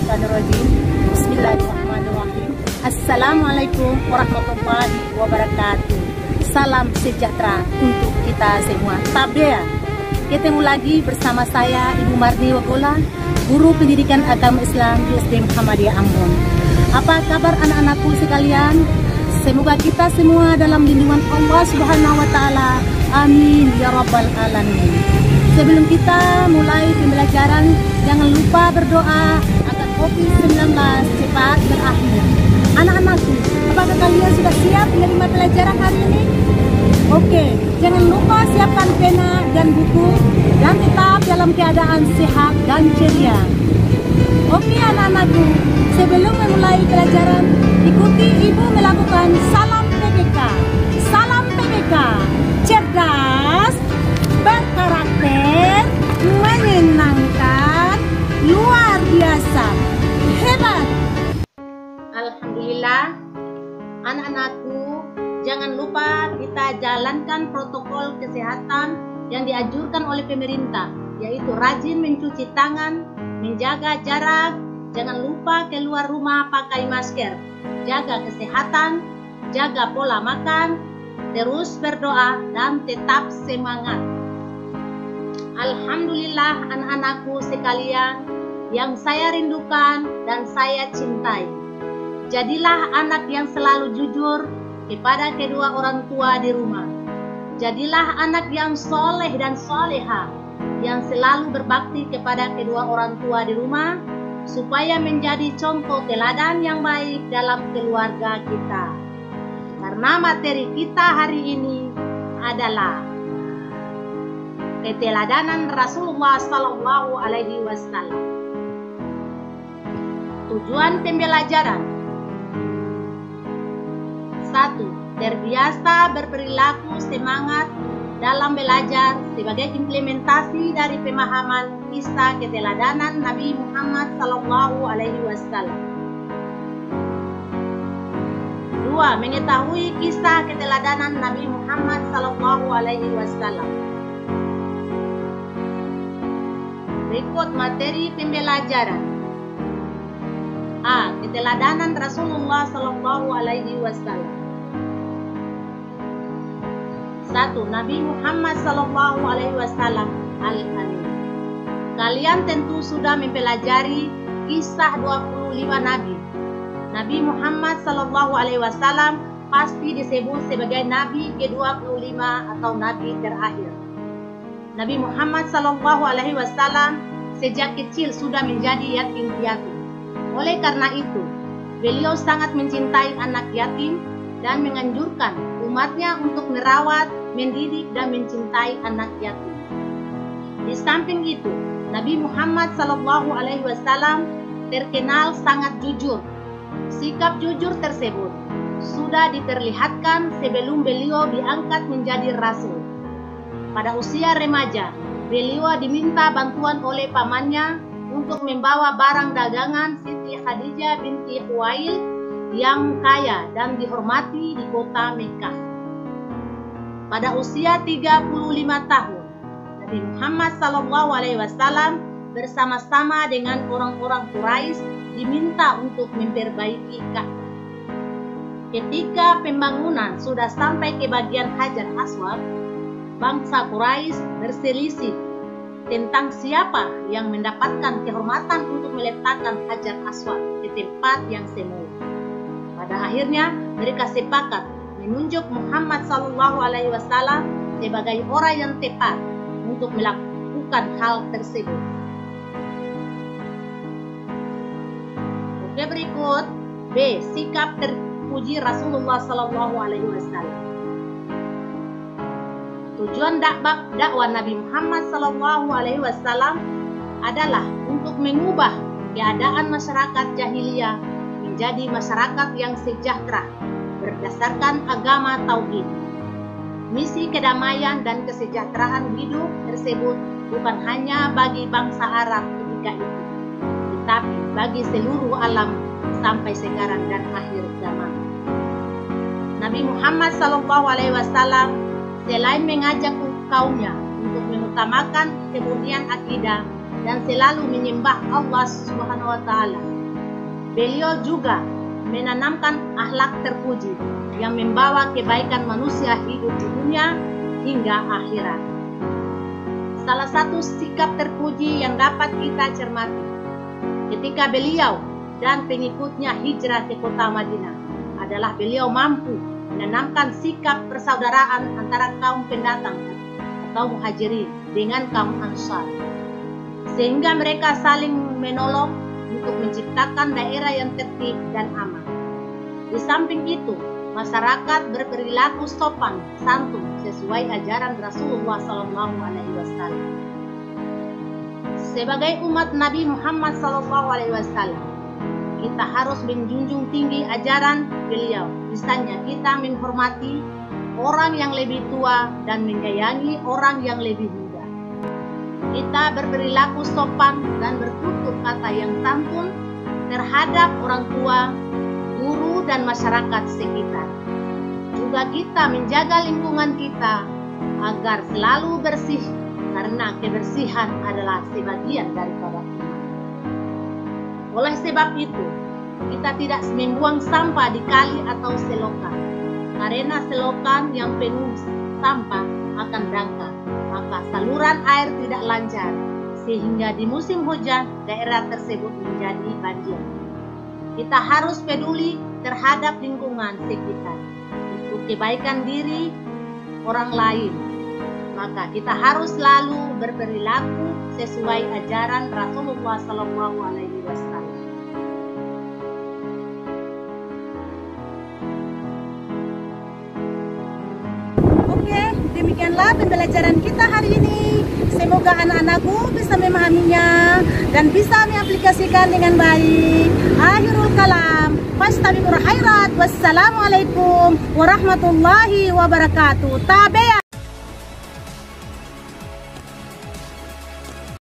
Minasyaitonirrajim. Bismillahirrahmanirrahim. Assalamualaikum warahmatullahi wabarakatuh. Salam sejahtera untuk kita semua. Tabea. Ketemu lagi bersama saya Ibu Marni Wagola, Guru Pendidikan Agama Islam di SD Muhammadiyah Ambon. Apa kabar anak-anakku sekalian? Semoga kita semua dalam lindungan Allah Subhanahu wa taala. Amin ya rabbal alamin. Sebelum kita mulai pembelajaran, jangan lupa berdoa agar COVID-19 cepat berakhir. Anak-anakku, apakah kalian sudah siap menerima pelajaran hari ini? Oke, jangan lupa siapkan pena dan buku dan tetap dalam keadaan sehat dan ceria. Oke anak-anakku, sebelum memulai pelajaran, ikuti Ibu melakukan salam PPK. Salam PPK, cerdas, berkarakter, menyenangkan, luar biasa, hebat. Alhamdulillah, anak-anakku, jangan lupa kita jalankan protokol kesehatan yang dianjurkan oleh pemerintah, yaitu rajin mencuci tangan, menjaga jarak, jangan lupa keluar rumah pakai masker, jaga kesehatan, jaga pola makan, terus berdoa dan tetap semangat. Alhamdulillah anak-anakku sekalian yang saya rindukan dan saya cintai. Jadilah anak yang selalu jujur kepada kedua orang tua di rumah. Jadilah anak yang soleh dan soleha, yang selalu berbakti kepada kedua orang tua di rumah, supaya menjadi contoh teladan yang baik dalam keluarga kita. Karena materi kita hari ini adalah keteladanan Rasulullah Sallallahu Alaihi Wasallam. Tujuan pembelajaran: 1. Terbiasa berperilaku semangat dalam belajar sebagai implementasi dari pemahaman kisah keteladanan Nabi Muhammad Sallallahu Alaihi Wasallam. 2. Mengetahui kisah keteladanan Nabi Muhammad Sallallahu Alaihi Wasallam. Berikut materi pembelajaran. A. Keteladanan Rasulullah Sallallahu Alaihi Wasallam. 1. Nabi Muhammad Sallallahu Alaihi Wasallam Al-Amin. Kalian tentu sudah mempelajari kisah 25 Nabi. Nabi Muhammad Sallallahu Alaihi Wasallam pasti disebut sebagai Nabi ke-25 atau Nabi terakhir. Nabi Muhammad Sallallahu Alaihi Wasallam sejak kecil sudah menjadi yatim piatu. Oleh karena itu, beliau sangat mencintai anak yatim dan menganjurkan umatnya untuk merawat, mendidik, dan mencintai anak yatim. Di samping itu, Nabi Muhammad Sallallahu Alaihi Wasallam terkenal sangat jujur. Sikap jujur tersebut sudah diperlihatkan sebelum beliau diangkat menjadi rasul. Pada usia remaja, beliau diminta bantuan oleh pamannya untuk membawa barang dagangan Siti Khadijah binti Khuwailid yang kaya dan dihormati di kota Mekah. Pada usia 35 tahun, Nabi Muhammad Sallallahu Alaihi Wasallam bersama-sama dengan orang-orang Quraisy diminta untuk memperbaiki Ka'bah. Ketika pembangunan sudah sampai ke bagian Hajar Aswad, bangsa Quraisy berselisih tentang siapa yang mendapatkan kehormatan untuk meletakkan Hajar Aswad di tempat yang semula. Pada akhirnya mereka sepakat menunjuk Muhammad Sallallahu Alaihi Wasallam sebagai orang yang tepat untuk melakukan hal tersebut. Oke, berikut B. Sikap terpuji Rasulullah Sallallahu Alaihi Wasallam. Tujuan dakwah Nabi Muhammad Sallallahu Alaihi Wasallam adalah untuk mengubah keadaan masyarakat jahiliyah menjadi masyarakat yang sejahtera berdasarkan agama tauhid. Misi kedamaian dan kesejahteraan hidup tersebut bukan hanya bagi bangsa Arab ketika itu, tetapi bagi seluruh alam sampai sekarang dan akhir zaman. Nabi Muhammad Sallallahu Alaihi Wasallam selain mengajak kaumnya untuk mengutamakan kemurnian akidah dan selalu menyembah Allah Subhanahu wa taala, Beliau juga menanamkan akhlak terpuji yang membawa kebaikan manusia hidup di dunia hingga akhirat. Salah satu sikap terpuji yang dapat kita cermati ketika beliau dan pengikutnya hijrah ke kota Madinah adalah beliau mampu menanamkan sikap persaudaraan antara kaum pendatang atau muhajirin dengan kaum ansar, sehingga mereka saling menolong untuk menciptakan daerah yang tertib dan aman. Di samping itu, masyarakat berperilaku sopan santun sesuai ajaran Rasulullah SAW. Sebagai umat Nabi Muhammad SAW, kita harus menjunjung tinggi ajaran beliau. Misalnya kita menghormati orang yang lebih tua dan menyayangi orang yang lebih muda. Kita berperilaku sopan dan bertutur kata yang santun terhadap orang tua, guru, dan masyarakat sekitar. Juga kita menjaga lingkungan kita agar selalu bersih, karena kebersihan adalah sebagian daripada iman. Oleh sebab itu, kita tidak membuang sampah di kali atau selokan, karena selokan yang penuh sampah akan dangkal, maka saluran air tidak lancar, sehingga di musim hujan daerah tersebut menjadi banjir. Kita harus peduli terhadap lingkungan sekitar untuk kebaikan diri orang lain. Maka kita harus selalu berperilaku sesuai ajaran Rasulullah SAW. Oke, demikianlah pembelajaran kita hari ini. Semoga anak-anakku bisa memahaminya dan bisa mengaplikasikan dengan baik. Akhirul kalam, fastabiqul khairat. Wassalamualaikum warahmatullahi wabarakatuh. Tabeya.